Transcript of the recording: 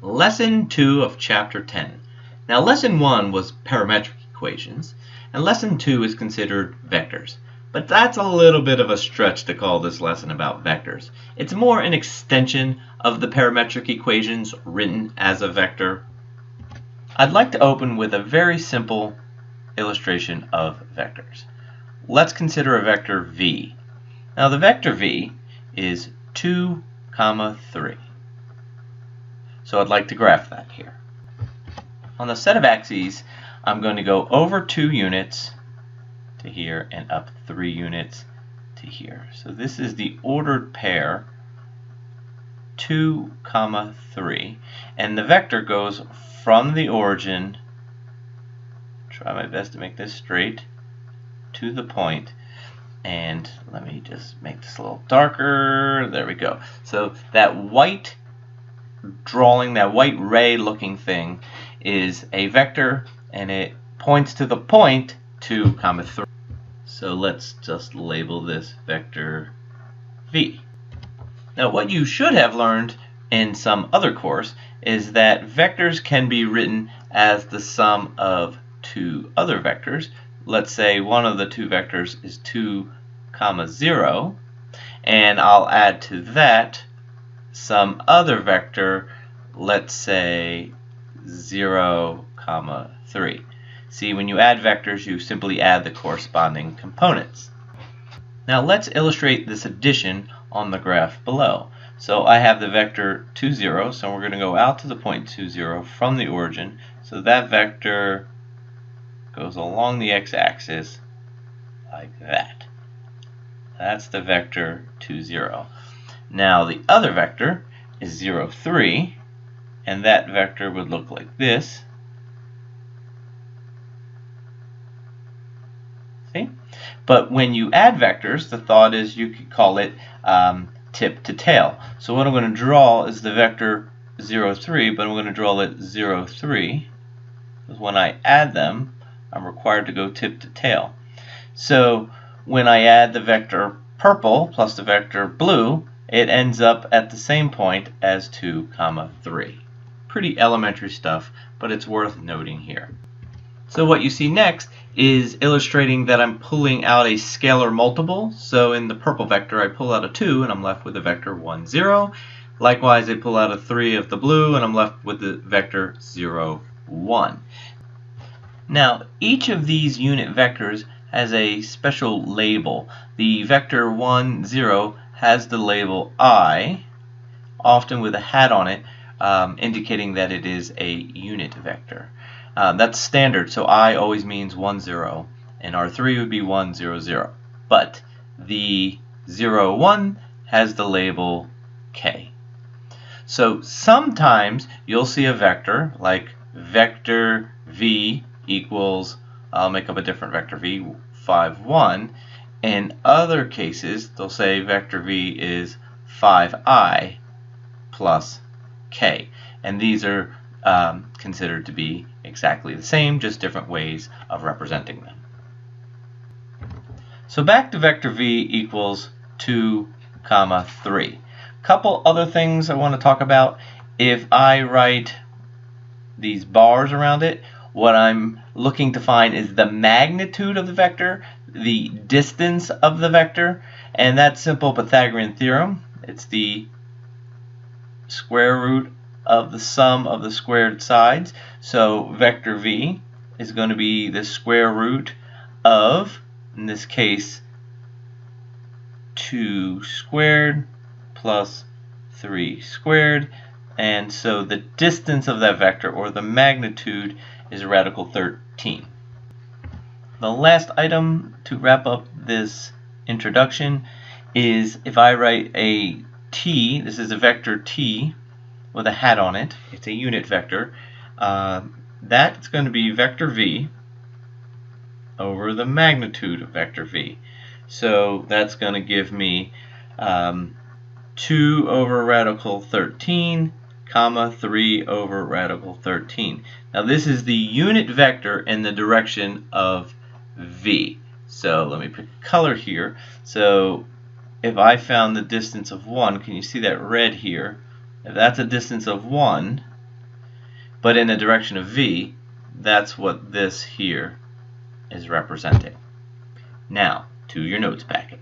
Lesson 2 of Chapter 10. Now, Lesson 1 was parametric equations, and Lesson 2 is considered vectors. But that's a little bit of a stretch to call this lesson about vectors. It's more an extension of the parametric equations written as a vector. I'd like to open with a very simple illustration of vectors. Let's consider a vector v. Now, the vector v is 2, 3. So I'd like to graph that here. On the set of axes, I'm going to go over 2 units to here and up 3 units to here. So this is the ordered pair 2, 3, and the vector goes from the origin, try my best to make this straight, to the point. And let me just make this a little darker. There we go. So that white drawing, that white ray looking thing, is a vector, and it points to the point 2, 3. So let's just label this vector v. Now, what you should have learned in some other course is that vectors can be written as the sum of 2 other vectors. Let's say one of the 2 vectors is 2, 0, and I'll add to that some other vector, let's say 0, 3. See, when you add vectors, you simply add the corresponding components. Now let's illustrate this addition on the graph below. So I have the vector 2, 0, so we're going to go out to the point 2, 0 from the origin. So that vector goes along the x-axis like that. That's the vector 2, 0. Now the other vector is 0, 3, and that vector would look like this. See? But when you add vectors, the thought is you could call it tip to tail. So what I'm going to draw is the vector 0, 3, but I'm going to draw it 0, 3, because when I add them, I'm required to go tip to tail. So when I add the vector purple plus the vector blue, it ends up at the same point as 2, 3. Pretty elementary stuff, but it's worth noting here. So what you see next is illustrating that I'm pulling out a scalar multiple. So in the purple vector, I pull out a 2 and I'm left with the vector 1, 0. Likewise, I pull out a 3 of the blue and I'm left with the vector 0, 1. Now, each of these unit vectors has a special label. The vector 1, 0 has the label I, often with a hat on it, indicating that it is a unit vector. That's standard, so I always means 1, 0, and R3 would be 1, 0, 0. But the 0, 1 has the label K. So sometimes you'll see a vector like vector v equals, I'll make up a different vector v, 5, 1. In other cases, they'll say vector v is 5i plus k. And these are considered to be exactly the same, just different ways of representing them. So back to vector v equals 2, 3. Couple other things I want to talk about. If I write these bars around it, what I'm looking to find is the magnitude of the vector, the distance of the vector, and that's simple Pythagorean theorem. It's the square root of the sum of the squared sides. So vector v is going to be the square root of, in this case, 2 squared plus 3 squared. And so the distance of that vector, or the magnitude, is radical 13. The last item to wrap up this introduction is if I write a t, this is a vector t with a hat on it, it's a unit vector, that's going to be vector v over the magnitude of vector v. So that's going to give me 2 over radical 13, 3 over radical 13. Now this is the unit vector in the direction of v. So let me pick a color here. So if I found the distance of 1, can you see that red here? If that's a distance of 1, But in the direction of v, that's what this here is representing. Now, to your notes packet.